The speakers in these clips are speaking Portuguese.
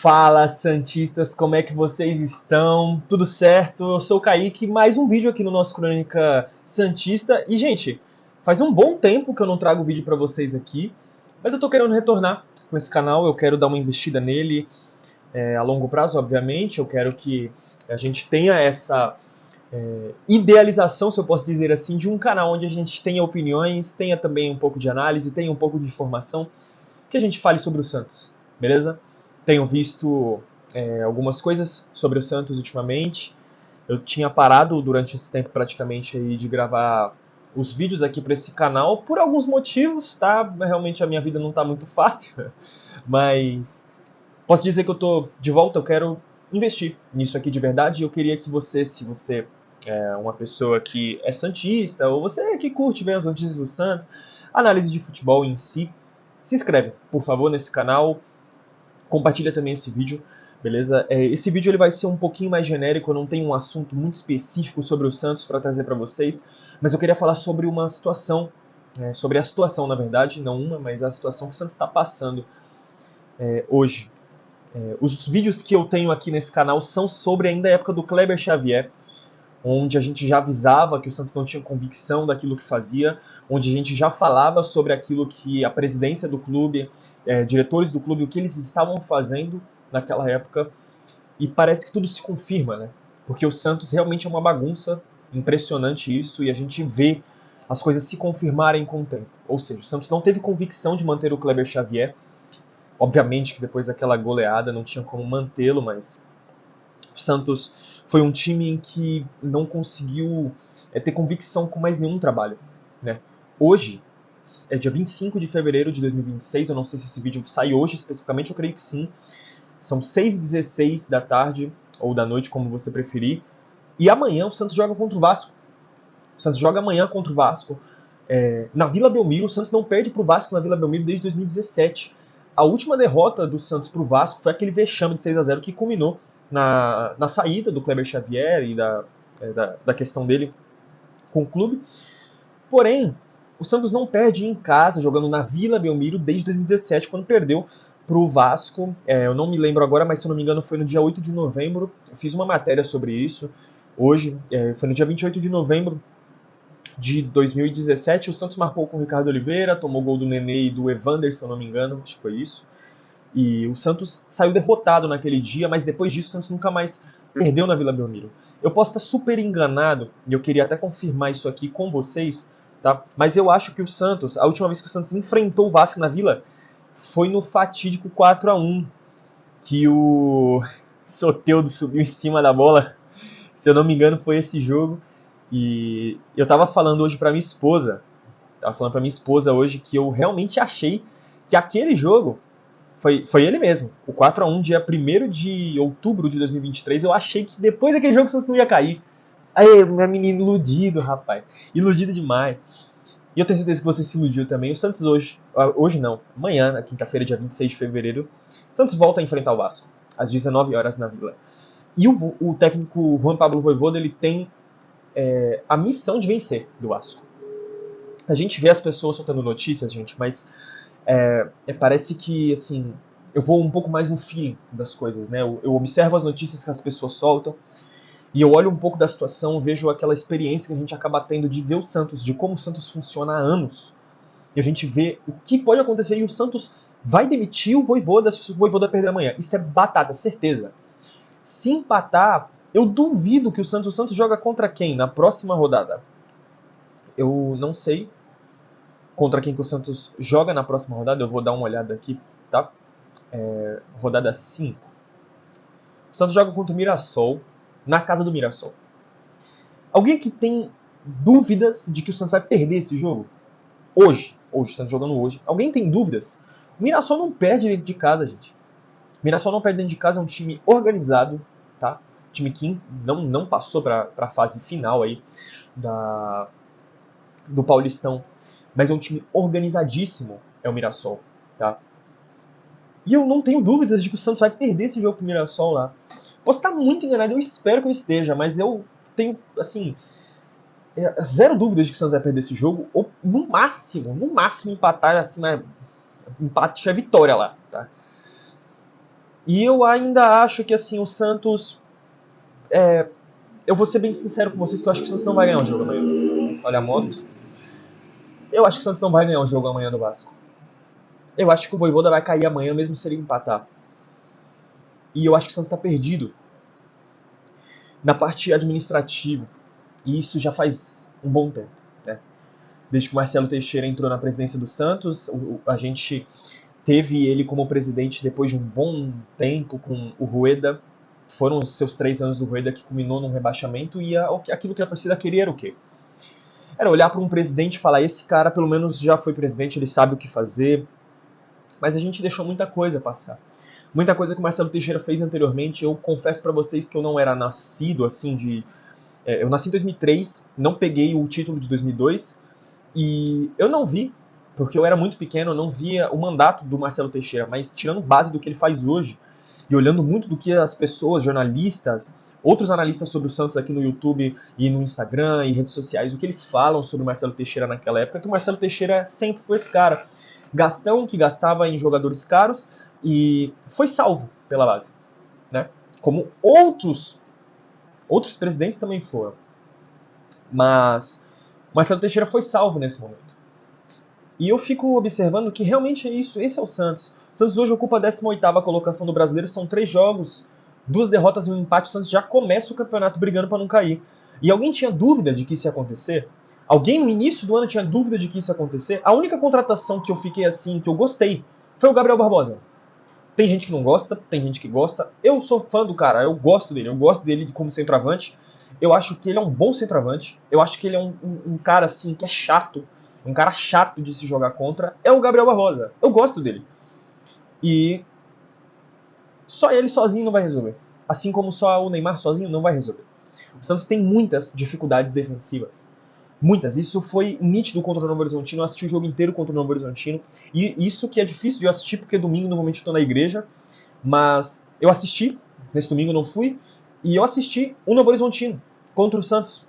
Fala, Santistas, como é que vocês estão? Tudo certo? Eu sou o Kaique, mais um vídeo aqui no nosso Crônica Santista. E, gente, faz um bom tempo que eu não trago vídeo pra vocês aqui, mas eu tô querendo retornar com esse canal, eu quero dar uma investida nele a longo prazo, obviamente. Eu quero que a gente tenha essa idealização, se eu posso dizer assim, de um canal onde a gente tenha opiniões, tenha também um pouco de análise, tenha um pouco de informação, que a gente fale sobre o Santos, beleza? Tenho visto algumas coisas sobre o Santos ultimamente. Eu tinha parado durante esse tempo praticamente aí de gravar os vídeos aqui para esse canal por alguns motivos, tá? Realmente a minha vida não tá muito fácil, mas posso dizer que eu tô de volta, eu quero investir nisso aqui de verdade. Eu queria que você, se você é uma pessoa que é santista, ou você que curte ver as notícias do Santos, análise de futebol em si, se inscreve, por favor, nesse canal. Compartilha também esse vídeo, beleza? Esse vídeo ele vai ser um pouquinho mais genérico, eu não tenho um assunto muito específico sobre o Santos para trazer para vocês, mas eu queria falar sobre uma situação, sobre a situação, na verdade, não uma, mas a situação que o Santos está passando hoje. Os vídeos que eu tenho aqui nesse canal são sobre ainda a época do Kleber Xavier, onde a gente já avisava que o Santos não tinha convicção daquilo que fazia, onde a gente já falava sobre aquilo que a presidência do clube, diretores do clube, o que eles estavam fazendo naquela época, e parece que tudo se confirma, né? Porque o Santos realmente é uma bagunça, impressionante isso, e a gente vê as coisas se confirmarem com o tempo. Ou seja, o Santos não teve convicção de manter o Kleber Xavier, obviamente que depois daquela goleada não tinha como mantê-lo, mas o Santos foi um time em que não conseguiu ter convicção com mais nenhum trabalho, né? Hoje, é dia 25 de fevereiro de 2026, eu não sei se esse vídeo sai hoje especificamente, eu creio que sim. São 6h16 da tarde, ou da noite, como você preferir. E amanhã o Santos joga contra o Vasco. O Santos joga amanhã contra o Vasco. Na Vila Belmiro, o Santos não perde para o Vasco na Vila Belmiro desde 2017. A última derrota do Santos para o Vasco foi aquele vexame de 6-0 que culminou na saída do Kleber Xavier e da questão dele com o clube. Porém, o Santos não perde em casa, jogando na Vila Belmiro, desde 2017, quando perdeu para o Vasco. Eu não me lembro agora, mas se eu não me engano foi no dia 8 de novembro. Eu fiz uma matéria sobre isso hoje. Foi no dia 28 de novembro de 2017. O Santos marcou com o Ricardo Oliveira, tomou gol do Nenê e do Evander, se eu não me engano, acho que foi isso. E o Santos saiu derrotado naquele dia, mas depois disso o Santos nunca mais perdeu na Vila Belmiro. Eu posso estar super enganado, e eu queria até confirmar isso aqui com vocês, tá? Mas eu acho que o Santos, a última vez que o Santos enfrentou o Vasco na Vila, foi no fatídico 4-1, que o Soteldo subiu em cima da bola. Se eu não me engano, foi esse jogo. E eu tava falando hoje pra minha esposa, hoje que eu realmente achei que aquele jogo foi ele mesmo. O 4-1, dia 1º de outubro de 2023, eu achei que depois daquele jogo o Santos não ia cair. Aí, meu menino iludido, rapaz. Iludido demais. E eu tenho certeza que você se iludiu também. O Santos hoje não, amanhã, na quinta-feira, dia 26 de fevereiro, o Santos volta a enfrentar o Vasco, às 19 horas na Vila. E o técnico Juan Pablo Vojvoda, ele tem a missão de vencer do Vasco. A gente vê as pessoas soltando notícias, gente, mas parece que, assim, eu vou um pouco mais no feeling das coisas, né? Eu observo as notícias que as pessoas soltam e eu olho um pouco da situação, vejo aquela experiência que a gente acaba tendo de ver o Santos, de como o Santos funciona há anos. E a gente vê o que pode acontecer e o Santos vai demitir o Vojvoda se o Vojvoda perder amanhã. Isso é batata, certeza. Se empatar, eu duvido que o Santos joga contra quem na próxima rodada. Eu não sei contra quem que o Santos joga na próxima rodada, eu vou dar uma olhada aqui, tá? Rodada 5. O Santos joga contra o Mirassol, na casa do Mirassol. Alguém aqui tem dúvidas de que o Santos vai perder esse jogo? Hoje, o Santos jogando hoje. Alguém tem dúvidas? O Mirassol não perde dentro de casa, gente. O Mirassol não perde dentro de casa, é um time organizado, tá? Um time que não passou para a fase final aí do Paulistão, mas é um time organizadíssimo, é o Mirassol, tá? E eu não tenho dúvidas de que o Santos vai perder esse jogo pro Mirassol lá. Posso estar muito enganado, eu espero que eu esteja, mas eu tenho, assim, zero dúvidas de que o Santos vai perder esse jogo, ou no máximo empatar, assim, empate é vitória lá, tá? E eu ainda acho que assim, o Santos... eu vou ser bem sincero com vocês que eu acho que o Santos não vai ganhar o jogo amanhã. Olha a moto. Eu acho que o Santos não vai ganhar o jogo amanhã do Vasco. Eu acho que o Vojvoda vai cair amanhã mesmo se ele empatar. E eu acho que o Santos está perdido na parte administrativa. E isso já faz um bom tempo, né? Desde que o Marcelo Teixeira entrou na presidência do Santos, a gente teve ele como presidente depois de um bom tempo com o Rueda. Foram os seus 3 anos do Rueda que culminou num rebaixamento, e aquilo que a torcida queria era o quê? Era olhar para um presidente e falar, esse cara pelo menos já foi presidente, ele sabe o que fazer. Mas a gente deixou muita coisa passar. Muita coisa que o Marcelo Teixeira fez anteriormente. Eu confesso para vocês que eu não era nascido assim de... eu nasci em 2003, não peguei o título de 2002, e eu não vi, porque eu era muito pequeno, eu não via o mandato do Marcelo Teixeira, mas tirando base do que ele faz hoje, e olhando muito do que as pessoas, jornalistas, outros analistas sobre o Santos aqui no YouTube e no Instagram e redes sociais, o que eles falam sobre o Marcelo Teixeira naquela época, que o Marcelo Teixeira sempre foi esse cara. Gastão, que gastava em jogadores caros, e foi salvo pela base, né? Como outros presidentes também foram. Mas Marcelo Teixeira foi salvo nesse momento. E eu fico observando que realmente é isso, esse é o Santos. O Santos hoje ocupa a 18ª colocação do Brasileiro, são 3 jogos, 2 derrotas e um empate, o Santos já começa o campeonato brigando para não cair. E alguém tinha dúvida de que isso ia acontecer? Alguém no início do ano tinha dúvida de que isso ia acontecer? A única contratação que eu fiquei assim, que eu gostei, foi o Gabriel Barbosa. Tem gente que não gosta, tem gente que gosta. Eu sou fã do cara, eu gosto dele como centroavante. Eu acho que ele é um bom centroavante. Eu acho que ele é um cara assim que é chato, um cara chato de se jogar contra. É o Gabriel Barbosa. Eu gosto dele. E só ele sozinho não vai resolver. Assim como só o Neymar sozinho não vai resolver. O Santos tem muitas dificuldades defensivas. Muitas. Isso foi nítido contra o Novo Horizontino. Eu assisti o jogo inteiro contra o Novo Horizontino. E isso que é difícil de eu assistir, porque domingo normalmente eu estou na igreja. Mas eu assisti, nesse domingo eu não fui, e eu assisti o Novo Horizontino contra o Santos.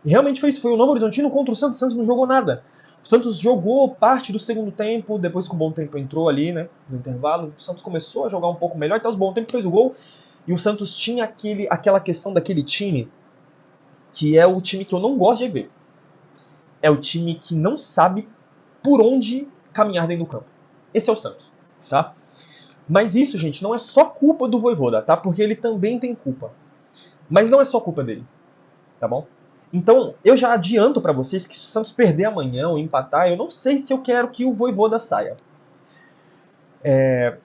E realmente foi isso, foi o Novo Horizontino contra o Santos. O Santos não jogou nada. O Santos jogou parte do segundo tempo, depois que o Bom Tempo entrou ali, né, no intervalo. O Santos começou a jogar um pouco melhor, até o Bom Tempo fez o gol. E o Santos tinha aquela questão daquele time, que é o time que eu não gosto de ver. É o time que não sabe por onde caminhar dentro do campo. Esse é o Santos, tá? Mas isso, gente, não é só culpa do Vojvoda, tá? Porque ele também tem culpa. Mas não é só culpa dele, tá bom? Então, eu já adianto pra vocês que se o Santos perder amanhã ou empatar, eu não sei se eu quero que o Vojvoda saia.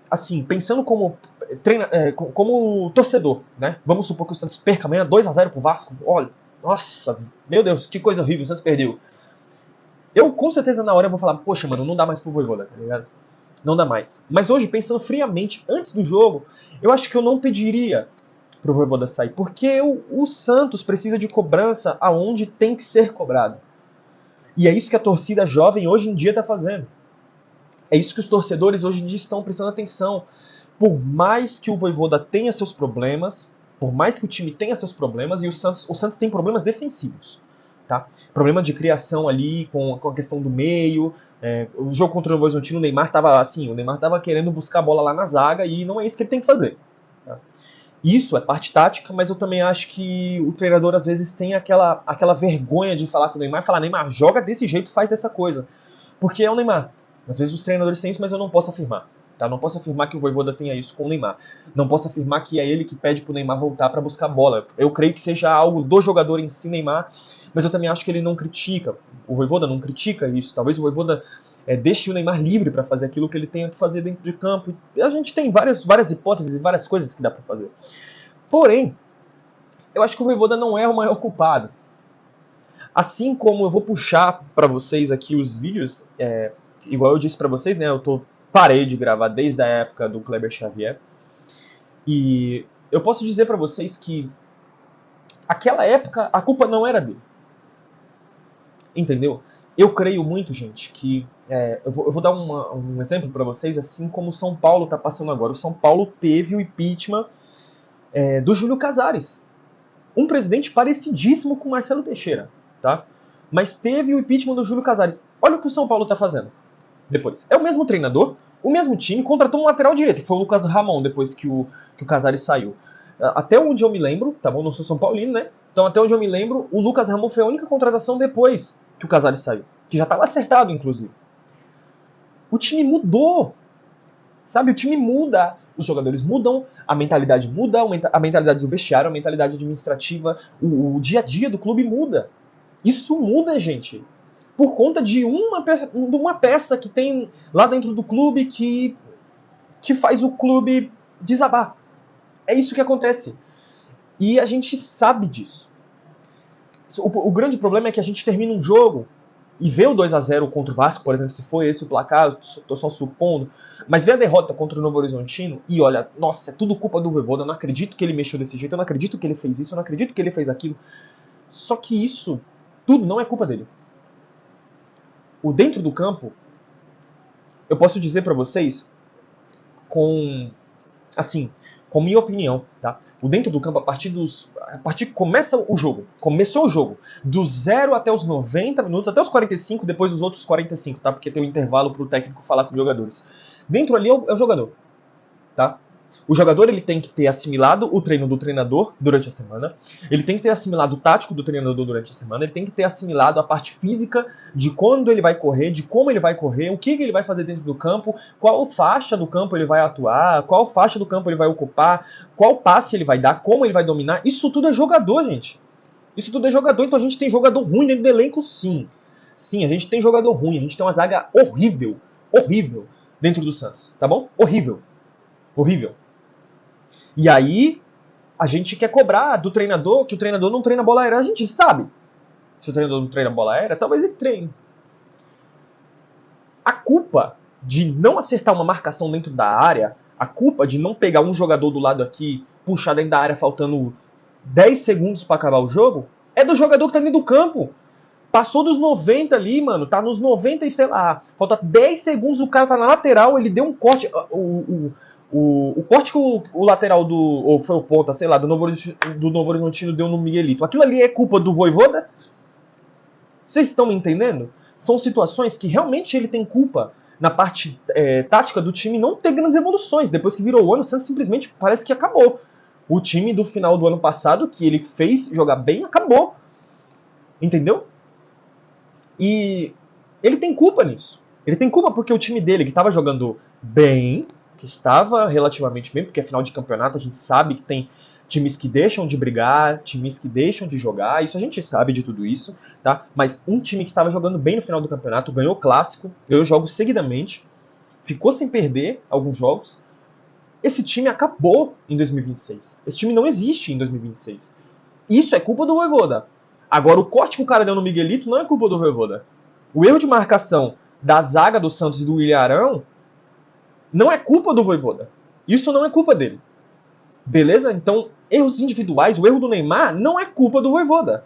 Assim, pensando como como torcedor, né? Vamos supor que o Santos perca amanhã 2-0 pro Vasco. Olha, nossa, meu Deus, que coisa horrível, o Santos perdeu. Eu, com certeza, na hora eu vou falar, poxa, mano, não dá mais pro Vojvoda, tá ligado? Não dá mais. Mas hoje, pensando friamente, antes do jogo, eu acho que eu não pediria pro Vojvoda sair, porque o Santos precisa de cobrança aonde tem que ser cobrado. E é isso que a torcida jovem hoje em dia está fazendo. É isso que os torcedores hoje em dia estão prestando atenção. Por mais que o Vojvoda tenha seus problemas, por mais que o time tenha seus problemas, e o Santos tem problemas defensivos. Tá? Problema de criação ali com a questão do meio. O jogo contra o Novo Horizontino, o Neymar estava querendo buscar a bola lá na zaga e não é isso que ele tem que fazer. Tá? Isso é parte tática, mas eu também acho que o treinador às vezes tem aquela vergonha de falar com o Neymar e falar, Neymar, joga desse jeito, faz essa coisa. Porque é o Neymar. Às vezes os treinadores têm isso, mas eu não posso afirmar. Tá? Não posso afirmar que o Vojvoda tenha isso com o Neymar. Não posso afirmar que é ele que pede pro Neymar voltar para buscar a bola. Eu creio que seja algo do jogador em si, Neymar, mas eu também acho que ele não critica. O Vojvoda não critica isso. Talvez o Vojvoda deixe o Neymar livre para fazer aquilo que ele tenha que fazer dentro de campo. E a gente tem várias hipóteses e várias coisas que dá para fazer. Porém, eu acho que o Vojvoda não é o maior culpado. Assim como eu vou puxar para vocês aqui os vídeos, igual eu disse para vocês, né? Parei de gravar desde a época do Kleber Xavier. E eu posso dizer para vocês que aquela época a culpa não era dele. Entendeu? Eu creio muito, gente, que... eu vou dar um exemplo para vocês, assim como o São Paulo está passando agora. O São Paulo teve o impeachment do Júlio Casares. Um presidente parecidíssimo com Marcelo Teixeira, tá? Mas teve o impeachment do Júlio Casares. Olha o que o São Paulo está fazendo depois. É o mesmo treinador, O mesmo time contratou um lateral direito, que foi o Lucas Ramon, depois que o Casares saiu. Até onde eu me lembro, tá bom? Não sou São Paulino, né? Então até onde eu me lembro, o Lucas Ramon foi a única contratação depois que o Casares saiu. Que já estava acertado, inclusive. O time mudou. Sabe, o time muda. Os jogadores mudam, a mentalidade muda, a mentalidade do vestiário, a mentalidade administrativa, o dia a dia do clube muda. Isso muda, gente. Por conta de uma peça que tem lá dentro do clube que faz o clube desabar. É isso que acontece. E a gente sabe disso. O grande problema é que a gente termina um jogo e vê o 2-0 contra o Vasco, por exemplo, se foi esse o placar, estou só supondo, mas vê a derrota contra o Novo Horizontino e olha, nossa, é tudo culpa do Vojvoda, eu não acredito que ele mexeu desse jeito, eu não acredito que ele fez isso, eu não acredito que ele fez aquilo. Só que isso tudo não é culpa dele. O dentro do campo, eu posso dizer pra vocês, com minha opinião, tá? O dentro do campo, a partir que começou o jogo, do 0 até os 90 minutos, até os 45, depois os outros 45, tá? Porque tem um intervalo pro técnico falar com os jogadores. Dentro ali é o jogador, tá? O jogador ele tem que ter assimilado o treino do treinador durante a semana, ele tem que ter assimilado o tático do treinador durante a semana, ele tem que ter assimilado a parte física de quando ele vai correr, de como ele vai correr, o que ele vai fazer dentro do campo, qual faixa do campo ele vai atuar, qual faixa do campo ele vai ocupar, qual passe ele vai dar, como ele vai dominar. Isso tudo é jogador, gente. Isso tudo é jogador, então a gente tem jogador ruim dentro do elenco, sim. Sim, a gente tem jogador ruim, a gente tem uma zaga horrível dentro do Santos, tá bom? Horrível. E aí, a gente quer cobrar do treinador que o treinador não treina bola aérea. A gente sabe. Se o treinador não treina bola aérea, talvez ele treine. A culpa de não acertar uma marcação dentro da área, a culpa de não pegar um jogador do lado aqui, puxar dentro da área faltando 10 segundos para acabar o jogo, é do jogador que tá dentro do campo. Passou dos 90 ali, mano, tá nos 90 e sei lá, falta 10 segundos, o cara tá na lateral, ele deu um corte, o corte que o lateral ou foi o ponta, sei lá, do Novo Horizontino deu no Miguelito, aquilo ali é culpa do Vojvoda? Vocês estão me entendendo? São situações que realmente ele tem culpa na parte tática do time não ter grandes evoluções. Depois que virou o ano, o Santos simplesmente parece que acabou. O time do final do ano passado, que ele fez jogar bem, acabou. Entendeu? E ele tem culpa nisso. Ele tem culpa porque o time dele, que estava jogando bem, que estava relativamente bem, porque é final de campeonato, a gente sabe que tem times que deixam de brigar, times que deixam de jogar, isso a gente sabe de tudo isso, tá? Mas um time que estava jogando bem no final do campeonato, ganhou clássico, ganhou jogos seguidamente, ficou sem perder alguns jogos. Esse time acabou em 2026. Esse time não existe em 2026. Isso é culpa do Vojvoda. Agora, o corte que o cara deu no Miguelito não é culpa do Vojvoda. O erro de marcação da zaga do Santos e do Willian Arão não é culpa do Vojvoda. Isso não é culpa dele. Beleza? Então, erros individuais, o erro do Neymar não é culpa do Vojvoda.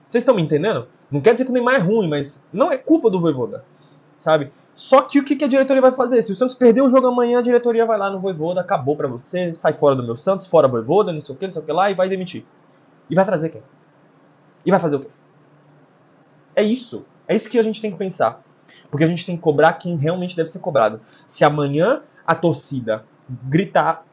Vocês estão me entendendo? Não quer dizer que o Neymar é ruim, mas não é culpa do Vojvoda. Sabe? Só que o que a diretoria vai fazer? Se o Santos perder o jogo amanhã, a diretoria vai lá no Vojvoda, acabou pra você, sai fora do meu Santos, fora Vojvoda, não sei o que lá, e vai demitir. E vai trazer quem? E vai fazer o quê? É isso. É isso que a gente tem que pensar. Porque a gente tem que cobrar quem realmente deve ser cobrado. Se amanhã a torcida gritar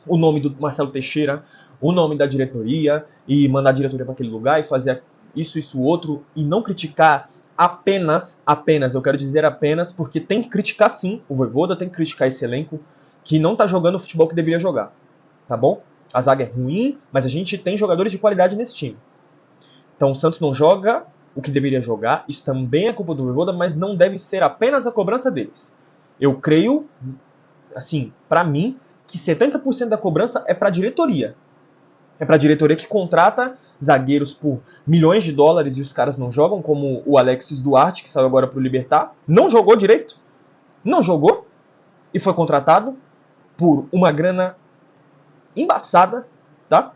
o nome do Marcelo Teixeira, o nome da diretoria, e mandar a diretoria para aquele lugar e fazer isso, outro, e não criticar apenas, eu quero dizer apenas, porque tem que criticar sim, o Vojvoda tem que criticar esse elenco que não tá jogando o futebol que deveria jogar. Tá bom? A zaga é ruim, mas a gente tem jogadores de qualidade nesse time. Então o Santos não joga o que deveria jogar, isso também é culpa do Vojvoda, mas não deve ser apenas a cobrança deles. Eu creio, assim, pra mim, que 70% da cobrança é pra diretoria. É pra diretoria que contrata zagueiros por milhões de dólares e os caras não jogam, como o Alexis Duarte, que saiu agora pro Libertad. Não jogou direito. Não jogou. E foi contratado por uma grana embaçada, tá?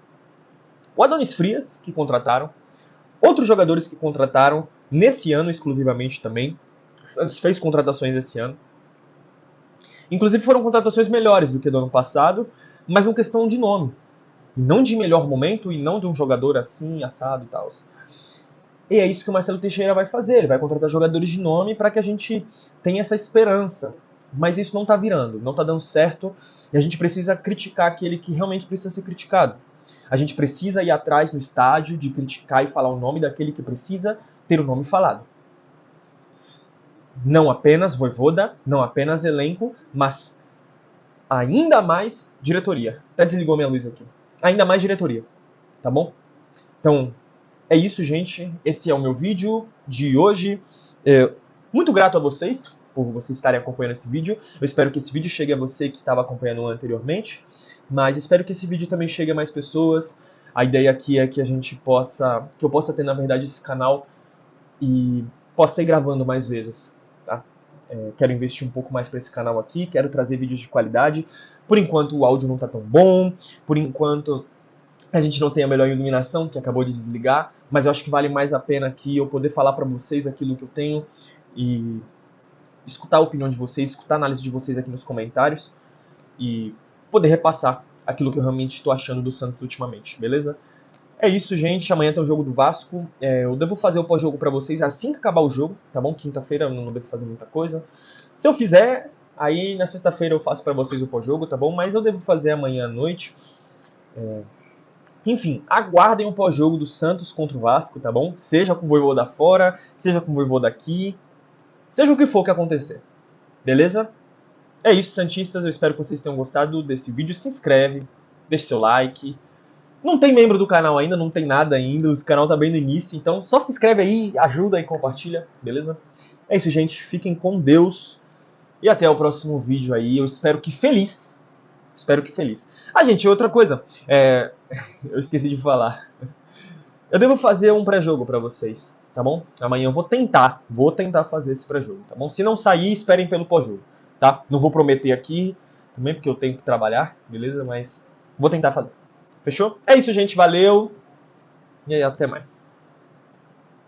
O Adonis Frias, que contrataram. Outros jogadores que contrataram nesse ano exclusivamente também. O Santos fez contratações esse ano. Inclusive foram contratações melhores do que do ano passado, mas uma questão de nome. E não de melhor momento, e não de um jogador assim, assado e tal. E é isso que o Marcelo Teixeira vai fazer. Ele vai contratar jogadores de nome para que a gente tenha essa esperança. Mas isso não está virando, não está dando certo. E a gente precisa criticar aquele que realmente precisa ser criticado. A gente precisa ir atrás no estádio de criticar e falar o nome daquele que precisa ter o nome falado. Não apenas Vojvoda, não apenas elenco, mas ainda mais diretoria. Até desligou minha luz aqui. Ainda mais diretoria, tá bom? Então, é isso, gente. Esse é o meu vídeo de hoje. Muito grato a vocês por vocês estarem acompanhando esse vídeo. Eu espero que esse vídeo chegue a você que estava acompanhando anteriormente. Mas espero que esse vídeo também chegue a mais pessoas. A ideia aqui é que eu possa ter, na verdade, esse canal e possa ir gravando mais vezes, tá? Quero investir um pouco mais para esse canal aqui, quero trazer vídeos de qualidade. Por enquanto o áudio não está tão bom, por enquanto a gente não tem a melhor iluminação, que acabou de desligar, mas eu acho que vale mais a pena aqui eu poder falar para vocês aquilo que eu tenho e escutar a opinião de vocês, escutar a análise de vocês aqui nos comentários e poder repassar aquilo que eu realmente estou achando do Santos ultimamente, beleza? É isso, gente. Amanhã tem o jogo do Vasco. Eu devo fazer o pós-jogo pra vocês assim que acabar o jogo, tá bom? Quinta-feira eu não devo fazer muita coisa. Se eu fizer, aí na sexta-feira eu faço pra vocês o pós-jogo, tá bom? Mas eu devo fazer amanhã à noite. Enfim, aguardem o pós-jogo do Santos contra o Vasco, tá bom? Seja com o Vojvoda fora, seja com o Vojvoda aqui, seja o que for que acontecer. Beleza? É isso, Santistas. Eu espero que vocês tenham gostado desse vídeo. Se inscreve, deixe seu like. Não tem membro do canal ainda, não tem nada ainda, o canal tá bem no início, então só se inscreve aí, ajuda e compartilha, beleza? É isso, gente, fiquem com Deus e até o próximo vídeo aí, eu espero que feliz. Ah, gente, outra coisa, eu esqueci de falar. Eu devo fazer um pré-jogo pra vocês, tá bom? Amanhã eu vou tentar fazer esse pré-jogo, tá bom? Se não sair, esperem pelo pós-jogo, tá? Não vou prometer aqui, também porque eu tenho que trabalhar, beleza? Mas vou tentar fazer. Fechou? É isso, gente. Valeu. E aí, até mais.